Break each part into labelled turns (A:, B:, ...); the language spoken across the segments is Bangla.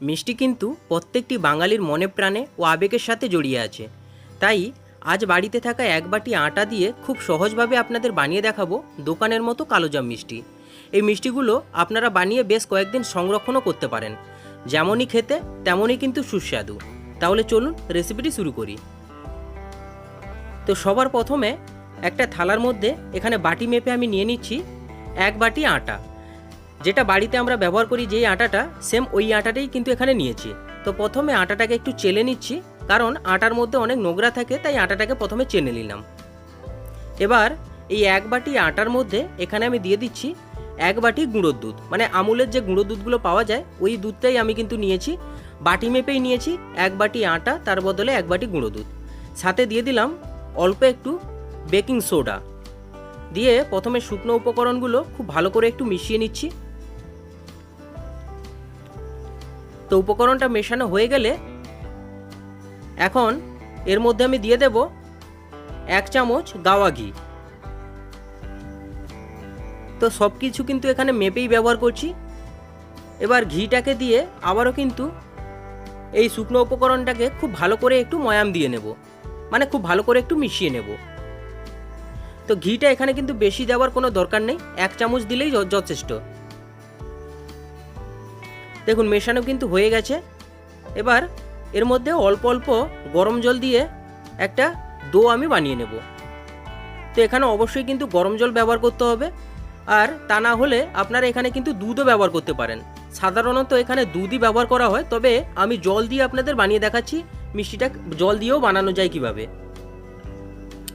A: মিষ্টি কিন্তু প্রত্যেকটি বাঙালির মনে প্রাণে ও আবেগের সাথে জড়িয়ে আছে। তাই আজ বাড়িতে থাকা এক বাটি আটা দিয়ে খুব সহজভাবে আপনাদের বানিয়ে দেখাবো দোকানের মতো কালোজাম মিষ্টি। এই মিষ্টিগুলো আপনারা বানিয়ে বেশ কয়েকদিন সংরক্ষণও করতে পারেন। যেমনই খেতে তেমনই কিন্তু সুস্বাদু। তাহলে চলুন রেসিপিটি শুরু করি। তো সবার প্রথমে একটা থালার মধ্যে এখানে বাটি মেপে আমি নিয়ে নিচ্ছি এক বাটি আটা। যেটা বাড়িতে আমরা ব্যবহার করি যেই আটাটা সেম ওই আটাটাই কিন্তু এখানে নিয়েছি। তো প্রথমে আটাটাকে একটু চেলে নিচ্ছি, কারণ আটার মধ্যে অনেক নোংরা থাকে, তাই আটাটাকে প্রথমে চেলে নিলাম। এবার এই এক বাটি আটার মধ্যে এখানে আমি দিয়ে দিচ্ছি এক বাটি গুঁড়োর দুধ, মানে আমুলের যে গুঁড়ো দুধগুলো পাওয়া যায় ওই দুধটাই আমি কিন্তু নিয়েছি। বাটি মেপেই নিয়েছি এক বাটি আটা, তার বদলে এক বাটি গুঁড়ো দুধ। সাথে দিয়ে দিলাম অল্প একটু বেকিং সোডা। দিয়ে প্রথমে শুকনো উপকরণগুলো খুব ভালো করে একটু মিশিয়ে নিচ্ছি। তো উপকরণটা মেশানো হয়ে গেলে এখন এর মধ্যে আমি দিয়ে দেব এক চামচ গাওয়া ঘি। তো সব কিছু কিন্তু এখানে মেপেই ব্যবহার করছি। এবার ঘিটাকে দিয়ে আবারও কিন্তু এই শুকনো উপকরণটাকে খুব ভালো করে একটু ময়াম দিয়ে নেব, মানে খুব ভালো করে একটু মিশিয়ে নেব। তো ঘিটা এখানে কিন্তু বেশি দেওয়ার কোনো দরকার নেই, এক চামচ দিলেই যথেষ্ট। দেখুন মেশানো কিন্তু হয়ে গেছে। এবার এর মধ্যে অল্প অল্প গরম জল দিয়ে একটা ডো আমি বানিয়ে নেব। তো এখানে অবশ্যই কিন্তু গরম জল ব্যবহার করতে হবে, আর তা না হলে আপনারা এখানে কিন্তু দুধও ব্যবহার করতে পারেন। সাধারণত এখানে দুধই ব্যবহার করা হয়, তবে আমি জল দিয়ে আপনাদের বানিয়ে দেখাচ্ছি মিষ্টিটা জল দিয়েও বানানো যায় কিভাবে।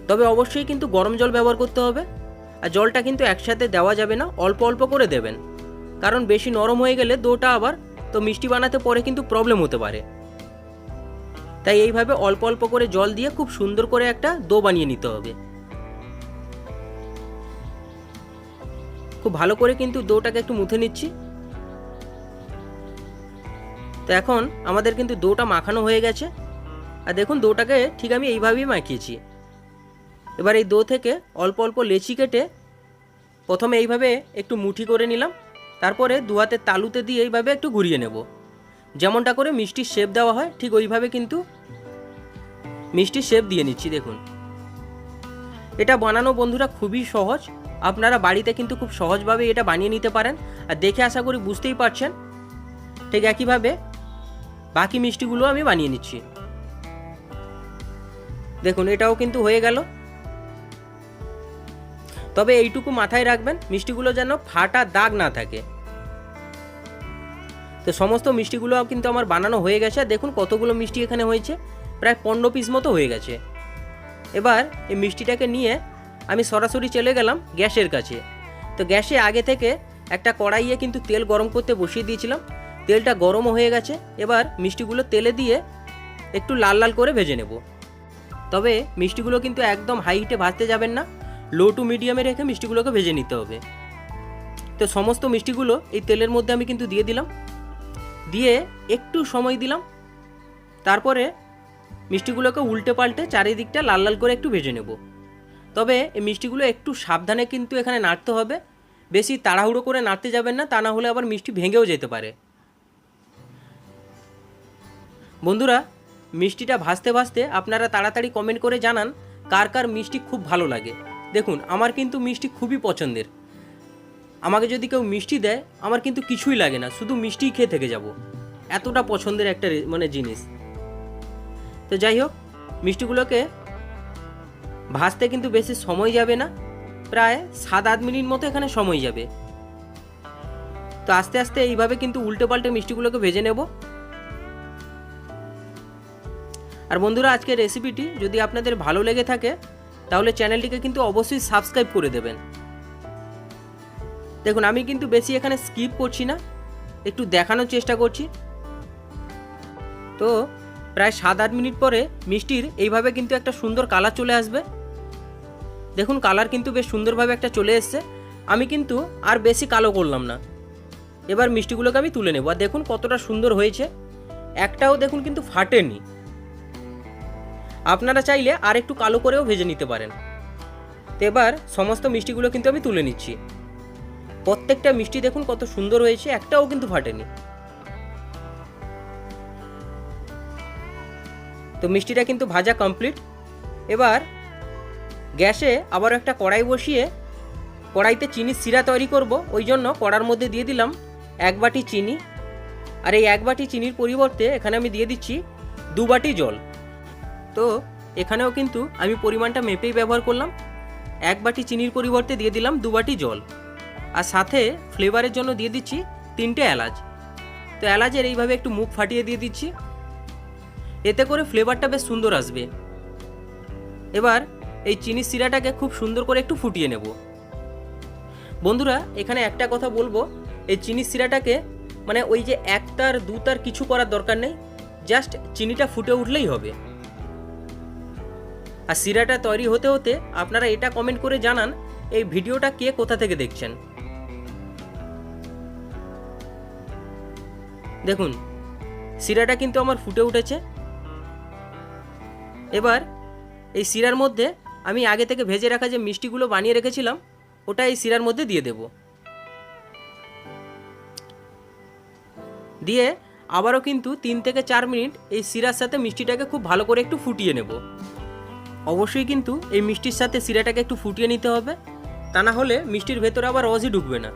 A: তবে অবশ্যই কিন্তু গরম জল ব্যবহার করতে হবে, আর জলটা কিন্তু একসাথে দেওয়া যাবে না, অল্প অল্প করে দেবেন, কারণ বেশি নরম হয়ে গেলে ডোটা আবার তো মিষ্টি বানাতে পরে কিন্তু প্রবলেম হতে পারে। তাই এইভাবে অল্প অল্প করে জল দিয়ে খুব সুন্দর করে একটা ডো বানিয়ে নিতে হবে। খুব ভালো করে কিন্তু ডোটাকে একটু মুথে নিচ্ছি। তো এখন আমাদের কিন্তু ডোটা মাখানো হয়ে গেছে, আর দেখুন ডোটাকে ঠিক আমি এইভাবেই মাখিয়েছি। এবার এই ডো থেকে অল্প অল্প লেচি কেটে প্রথমে এইভাবে একটু মুঠি করে নিলাম, তারপরে দু হাতের তালুতে দিয়ে এইভাবে একটু ঘুরিয়ে নেব। যেমনটা করে মিষ্টির শেপ দেওয়া হয় ঠিক ওইভাবে কিন্তু মিষ্টির শেপ দিয়ে নিচ্ছি। দেখুন এটা বানানো বন্ধুরা খুবই সহজ, আপনারা বাড়িতে কিন্তু খুব সহজভাবে এটা বানিয়ে নিতে পারেন। আর দেখে আশা করি বুঝতেই পারছেন। ঠিক একইভাবে বাকি মিষ্টিগুলো আমি বানিয়ে নিচ্ছি। দেখুন এটাও কিন্তু হয়ে গেল। তবে এইটুকু মাথায় রাখবেন মিষ্টিগুলো যেন ফাটা দাগ না থাকে। তো সমস্ত মিষ্টিগুলো কিন্তু আমার বানানো হয়ে গেছে। দেখুন কতগুলো মিষ্টি এখানে হয়েছে, প্রায় 15 পিস মতো হয়ে গেছে। এবার এই মিষ্টিটাকে নিয়ে আমি সরাসরি চলে গেলাম গ্যাসের কাছে। তো গ্যাসে আগে থেকে একটা কড়াইয়ে কিন্তু তেল গরম করতে বসিয়ে দিয়েছিলাম। তেলটা গরমও হয়ে গেছে। এবার মিষ্টিগুলো তেলে দিয়ে একটু লাল লাল করে ভেজে নেব। তবে মিষ্টিগুলো কিন্তু একদম হাই হিটে ভাজতে যাবেন না, লো টু মিডিয়ামে রেখে মিষ্টিগুলোকে ভেজে নিতে হবে। তো সমস্ত মিষ্টিগুলো এই তেলের মধ্যে আমি কিন্তু দিয়ে দিলাম, দিয়ে একটু সময় দিলাম। তারপরে মিষ্টিগুলোকে উল্টে পাল্টে চারিদিকটা লাল লাল করে একটু ভেজে নেব। তবে এই মিষ্টিগুলো একটু সাবধানে কিন্তু এখানে নাড়তে হবে, বেশি তাড়াহুড়ো করে নাড়তে যাবেন না, তা না হলে আবার মিষ্টি ভেঙেও যেতে পারে। বন্ধুরা মিষ্টিটা ভাজতে ভাজতে আপনারা তাড়াতাড়ি কমেন্ট করে জানান কার কার মিষ্টি খুব ভালো লাগে। দেখুন আমার কিন্তু মিষ্টি খুবই পছন্দের। আমাকে যদি কেউ মিষ্টি দেয় আমার কিন্তু কিছুই লাগে না, শুধু মিষ্টিই খেয়ে থেকে যাব, এতটা পছন্দের একটা জিনিস। তো যাই হোক মিষ্টিগুলোকে ভাজতে কিন্তু বেশি সময় যাবে না, প্রায় 7-8 মিনিট মতো এখানে সময় যাবে। তো আস্তে আস্তে এইভাবে কিন্তু উল্টে পাল্টে মিষ্টিগুলোকে ভেজে নেব। আর বন্ধুরা আজকের রেসিপিটি যদি আপনাদের ভালো লেগে থাকে তাহলে চ্যানেলটিকে কিন্তু অবশ্যই সাবস্ক্রাইব করে দেবেন। দেখুন আমি কিন্তু বেশি এখানে স্কিপ করছি না, একটু দেখানোর চেষ্টা করছি। তো প্রায় 7-8 মিনিট পরে মিষ্টির এইভাবে কিন্তু একটা সুন্দর কালার চলে আসবে। দেখুন কালার কিন্তু বেশ সুন্দরভাবে একটা চলে এসছে। আমি কিন্তু আর বেশি কালো করলাম না। এবার মিষ্টিগুলোকে আমি তুলে নেব। আর দেখুন কতটা সুন্দর হয়েছে, একটাও দেখুন কিন্তু ফাটেনি। আপনারা চাইলে আর একটু কালো করেও ভেজে নিতে পারেন। তো এবার সমস্ত মিষ্টিগুলো কিন্তু আমি তুলে নিচ্ছি। প্রত্যেকটা মিষ্টি দেখুন কত সুন্দর হয়েছে, একটাও কিন্তু ফাটেনি। তো মিষ্টিটা কিন্তু ভাজা কমপ্লিট। এবার গ্যাসে আবার একটা কড়াই বসিয়ে কড়াইতে চিনির শিরা তৈরি করব। ওই জন্য কড়ার মধ্যে দিয়ে দিলাম 1 বাটি চিনি। আর এই 1 বাটি চিনির পরিবর্তে এখানে আমি দিয়ে দিচ্ছি 2 বাটি জল। তো এখানেও কিন্তু আমি পরিমাণটা মেপেই ব্যবহার করলাম। 1 বাটি চিনির পরিবর্তে দিয়ে দিলাম 2 বাটি জল। আর সাথে ফ্লেভারের জন্য দিয়ে দিচ্ছি 3টে এলাচ। তো এলাচের এইভাবে একটু মুখ ফাটিয়ে দিয়ে দিচ্ছি, এতে করে ফ্লেভারটা বেশ সুন্দর আসবে। এবার এই চিনির শিরাটাকে খুব সুন্দর করে একটু ফুটিয়ে নেব। বন্ধুরা, এখানে একটা কথা বলবো, এই চিনির শিরাটাকে মানে ওই যে 1 তার 2 তার কিছু করার দরকার নেই, জাস্ট চিনিটা ফুটে উঠলেই হবে। আর শিরাটা তৈরি হতে হতে আপনারা এটা কমেন্ট করে জানান এই ভিডিওটা কে কোথা থেকে দেখছেন। দেখুন শিরাটা কিন্তু আমার ফুটে উঠেছে। এবার এই শিরার মধ্যে আমি আগে থেকে ভেজে রাখা যে মিষ্টিগুলো বানিয়ে রেখেছিলাম ওটা এই শিরার মধ্যে দিয়ে দেব। দিয়ে আবারও কিন্তু 3 থেকে 4 মিনিট এই শিরার সাথে মিষ্টিটাকে খুব ভালো করে একটু ফুটিয়ে নেব। অবশ্যই কিন্তু এই মিষ্টির সাথে শিরাটাকে একটু ফুটিয়ে নিতে হবে, তা না হলে মিষ্টির ভেতরে আবার রসই ঢুকবে না।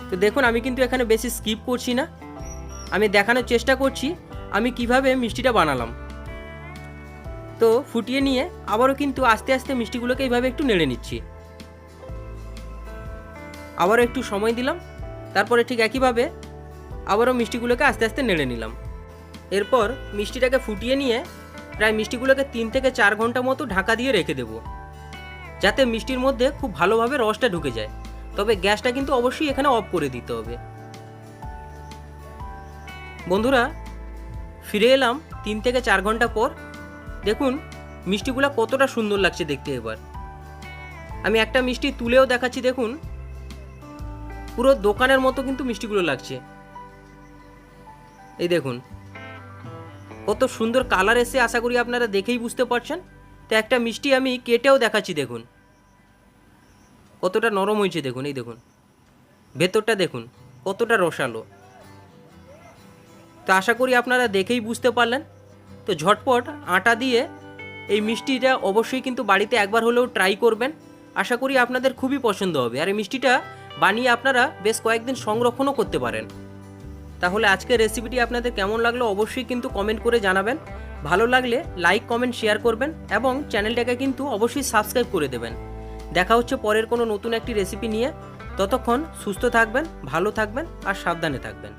A: তো দেখুন আমি কিন্তু এখানে বেশি স্কিপ করছি না, আমি দেখানোর চেষ্টা করছি আমি কিভাবে মিষ্টিটা বানালাম। তো ফুটিয়ে নিয়ে আবারও কিন্তু আস্তে আস্তে মিষ্টিগুলোকে এইভাবে একটু নেড়ে নিচ্ছি। আবারও একটু সময় দিলাম, তারপরে ঠিক একইভাবে আবারও মিষ্টিগুলোকে আস্তে আস্তে নেড়ে নিলাম। এরপর মিষ্টিটাকে ফুটিয়ে নিয়ে প্রায় মিষ্টিগুলোকে 3 থেকে 4 ঘন্টা মতো ঢাকা দিয়ে রেখে দেব, যাতে মিষ্টির মধ্যে খুব ভালোভাবে রসটা ঢুকে যায়। তবে গ্যাসটা কিন্তু অবশ্যই এখানে অফ করে দিতে হবে। বন্ধুরা, ফিরে এলাম 3 থেকে 4 ঘন্টা পর। দেখুন মিষ্টিগুলো কতটা সুন্দর লাগছে দেখতে। এবার আমি একটা মিষ্টি তুলেও দেখাচ্ছি, দেখুন পুরো দোকানের মতো কিন্তু মিষ্টিগুলো লাগছে। এই দেখুন কত সুন্দর কালার এসে, আশা করি আপনারা দেখেই বুঝতে পারছেন। তো একটা মিষ্টি আমি কেটেও দেখাচ্ছি, দেখুন কতটা নরম হয়েছে। দেখুন এই দেখুন ভেতরটা দেখুন কতটা রসালো। তো আশা করি আপনারা দেখেই বুঝতে পারলেন। তো ঝটপট আটা দিয়ে এই মিষ্টিটা অবশ্যই কিন্তু বাড়িতে একবার হলেও ট্রাই করবেন, আশা করি আপনাদের খুবই পছন্দ হবে। আর এই মিষ্টিটা বানিয়ে আপনারা বেশ কয়েকদিন সংরক্ষণও করতে পারেন। তাহলে আজকের রেসিপিটি আপনাদের কেমন লাগলো অবশ্যই কিন্তু কমেন্ট করে জানাবেন। ভালো লাগলে লাইক কমেন্ট শেয়ার করবেন এবং চ্যানেলটাকে কিন্তু অবশ্যই সাবস্ক্রাইব করে দেবেন। দেখা হচ্ছে পরের কোনো নতুন একটি রেসিপি নিয়ে। ততক্ষণ সুস্থ থাকবেন, ভালো থাকবেন আর সাবধানে থাকবেন।